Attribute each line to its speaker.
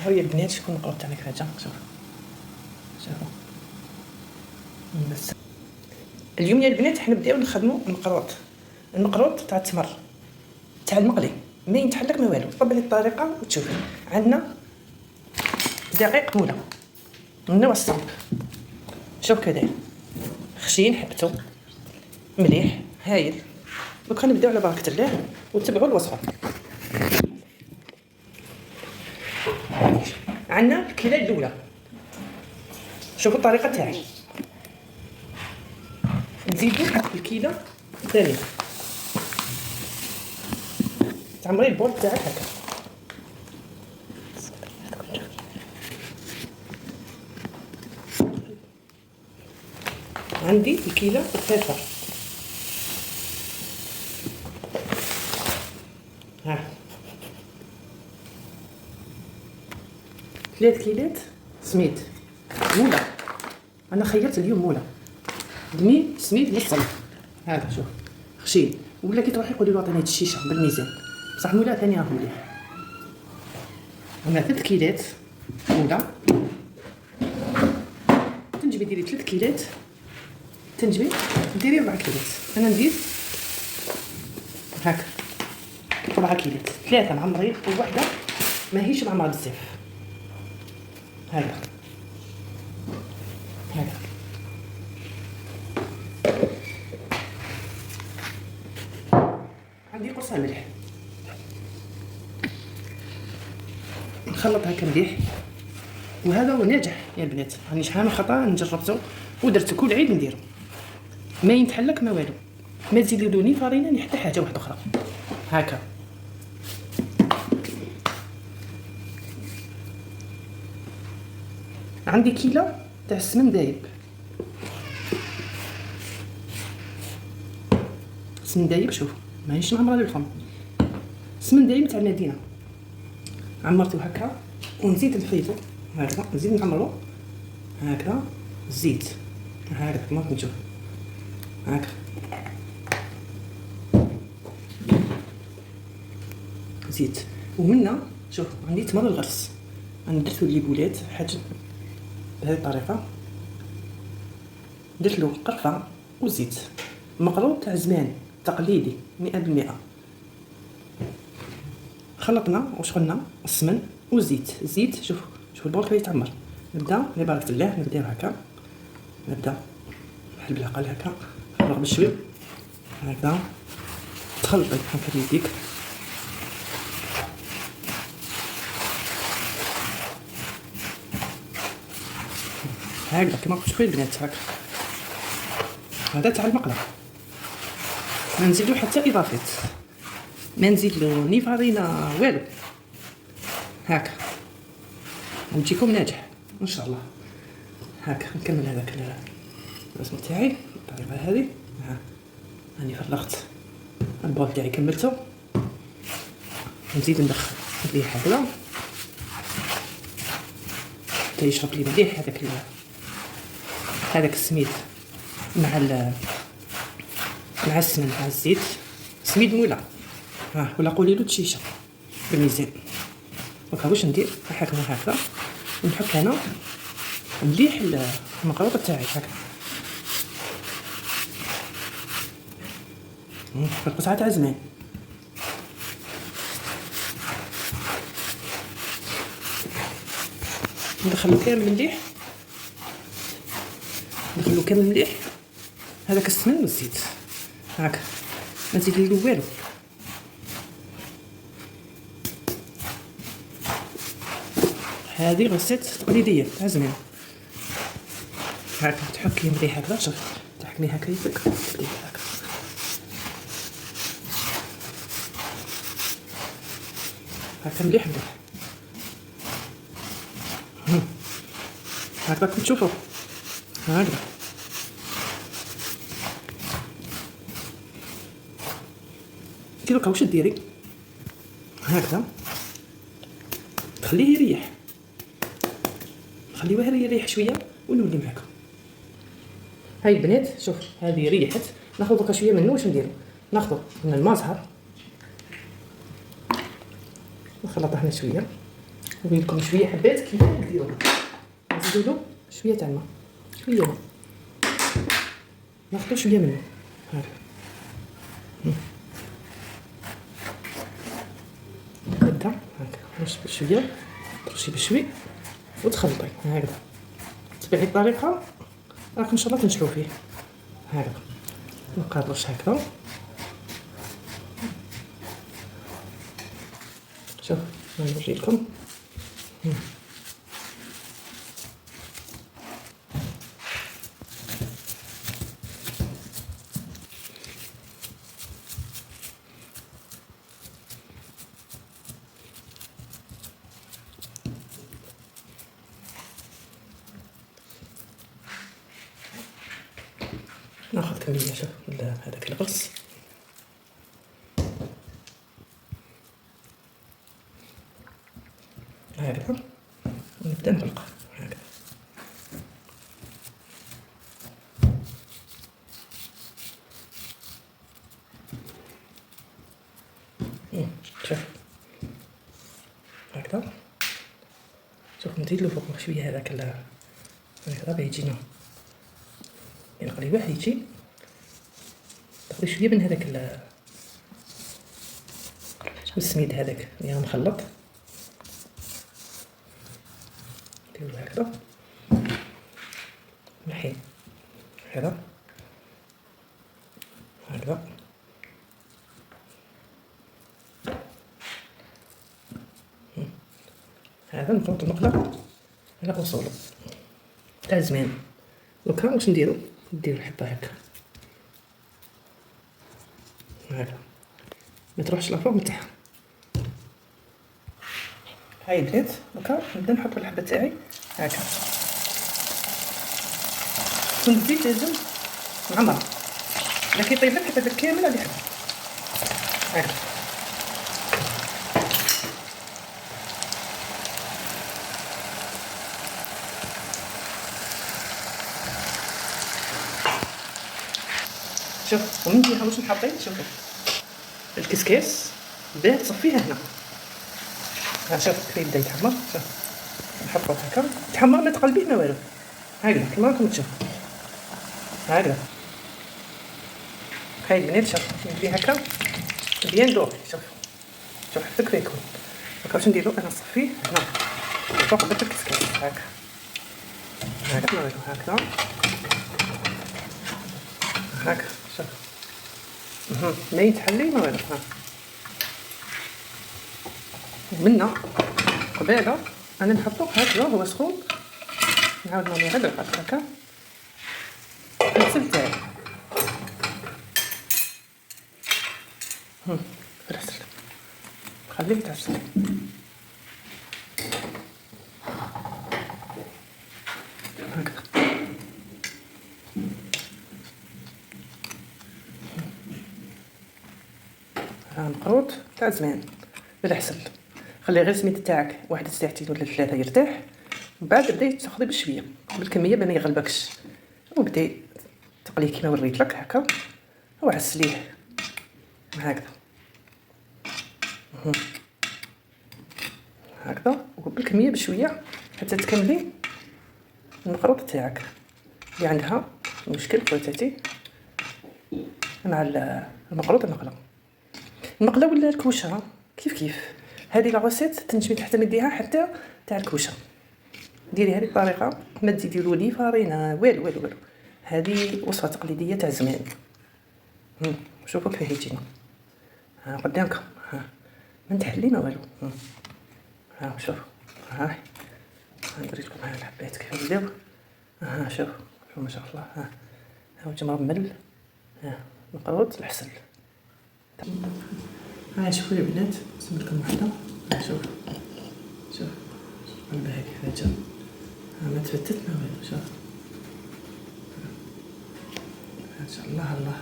Speaker 1: ها هي البنات شكون المقروط تاعنا كيفاش شوفوا بس اليوم يا البنات حنا نبداو نخدموا المقروط تاع التمر تاع المقلي ما يتحلك ما والو. طبق لي الطريقه وتشوف. عندنا دقيق موله من الصنب، شوف كذا خشين حبتو مليح هايل. دوكا نبداو على بركه الله وتبعوا الوصفه. عندنا الكيله الاولى، شوفوا الطريقه تاعي. نزيدوا الكيله الثانيه، تعمري البول تاعك هكا. عندي الكيله الثالثه، ها 3 كيلات سميد مولا. انا خيرت اليوم مولا دمي سميد للصنف. هذا شوف خشين، ولا كي تروحي قولي له عطيني هاد الشيشه بالميزان، بصح مولا ثاني راهو مليح. انا 3 كيلات مولا، تنجبي ديري 3 كيلات، تنجبي ديري 4 كيلات. انا ندير هكا 4 كيلات، 3 معمرين وواحده ماهيش معمره بزاف. هكا هكا عندي قرصه ملح، نخلط هكا مليح. وهذا هو ناجح يا البنات، راني شحال من خطا نجربته ودرته كل عيد نديرو، ما ينتحلك ما والو. ما تزيدوا لي فرينه ني حتى حاجه واحده اخرى. هكا عندي كيلو تاع السمن دايب، سمن دايب شوف ماهيش معمره للفم، سمن دايب تاع المدينه. عمرته هكا ونزيد نحيدو هكا، نزيد نعمرو هكا الزيت هكا كما نشوف هكا زيت. ومنا شوف عندي تمر الغرس، انا درتو لي بولات حاجه بهذه الطريقه. درت له قرفه وزيت، مقروط تاع زمان تقليدي 100%. خلطنا وشغلنا السمن والزيت. الزيت شوف البول كيف يتعمر. نبدا ببركه الله، نبداو هكا، نبدا بحال بالعقل هكا، نضرب بشوي هكا، تخلطي هكا بيديك هكذا كما قلت شويه البنات هكا. هذا تاع المقله، ما نزيدو حتى اضافات، ما نزيدلو ني فرينه والو. هكا ونجيكم ناجح ان شاء الله. هكا نكمل هذاك الرسم تاعي بالطريقه هذه. ها راني فرغت البول تاعي كملته، نزيد ندخل مليح هكذا حتى يشرب لي مليح هذاك السميد مع السمن مع الزيت. سميد مولا ولا قولي له تشيشه بالميزان. دونك واش ندير نحكمو هكذا ونحك هنا مليح المقروطه تاعي هكا. القطعه تاع زمان. ندخلو كامل مليح، ندخلو كامل مليح هذاك السمن والزيت هكا، ما نزيدلو والو. هذه غسيت تقليديه تاع زمان. هكا تحكي مليح هكذا، شوف تحكمي هكا يدك تبدي هكا هكا مليح مليح هكا. راكم تشوفوا هكذا كي دوكا واش ديري هكذا، تخليه يريح، خليوه يريح شويه ونولي معاكم. هاي البنات شوف هذه ريحت. ناخذ دوكا شويه منه. واش نديرو؟ ناخذ من المازهر نخلطه هنا شويه نبين لكم شويه حبات كيف نديرو. نزيدو له شويه تاع الماء، شويه ماء، ناخدو شويه منه هاكا هاكا نرش بشويه، ترشي بشوي وتخلطي هكذا. تبعي الطريقه راك ان شاء الله تنجحوا فيه. هكذا نبقى نرش هكذا. شوف نوري لكم. ناخذ كمية شوف هذاك الغرس هكذا ونبدا نغلق هكذا. شوف هكذا. شوف نزيد له فوق شويه هذاك هكذا باه يجينا ينقلي واحد يجي. تاخذي شويه من هذاك السميد هذاك اللي مخلط، ديرو هكذا الحين هكذا هكذا. هذا نحط المقله على اصوله تاع زمان. دوكا واش نديرو؟ نديرو الحبه هكا هكا ما تروحش لافوق تاعها. هاي درت دوكا نبدا نحط الحبه تاعي هكا. كون الزيت لازم معمر، لا كيطيب لك كيطيب لك كامل هذه حبه هكا. شوف ومن جهه واش نحطي. شوفوا الكسكاس باه تصفيه هنا. ها شوف كيف يبدا يتحمر. شوف نحطو هكا يتحمر ما تقلبيه ما والو هكذا كيما راكم تشوفوا هكذا. هاي البنات شوف ندير هكا بيان دوغي. شوف حتى كيف يكون هكا. واش نديرو انا نصفيه هنا فوق داك الكسكاس هكا هكا نوريكم هكذا هكا. شوف ما يتحلي ما والو. ها ومنا قبيله انا نحطو هكذا هو سخون. نعاود نوري غير هكا العسل تاعي في العسل خليه يتعسل هكذا. ها مقروط تاع زمان بالعسل. خلي غير السميد تاعك واحد ساعتين ولا 3 يرتاح، من بعد بداي تاخذي بشويه بالكميه باه ما يغلبكش، وبداي تقليه كيما وريت لك هكا وعسليه هكذا هكذا وبالكميه بشويه حتى تكملي المقروط تاعك. اللي عندها مشكل خواتاتي مع المقروط المقله ولا الكوشه كيف هذه لاغوسيت تنجمي تعتمديها حتى تاع الكوشه. ديري هذه الطريقه ما تزيدي لي فارينه والو. هذه وصفه تقليديه تاع زمان. شوفوا كيف يجينا. ها قدامكم. ها ما نتحلي ما والو. ها شوف هاي ندير لكم هاي الحبات كيف يبداو. ها شوف ما شاء الله. ها هو مرمل. ها مقروط العسل. ها شوفوا يا بنات نرسم لكم وحده. ها شوف قلبها كيف جا. ها ما تفتت ما والو. شوف ما شاء الله الله.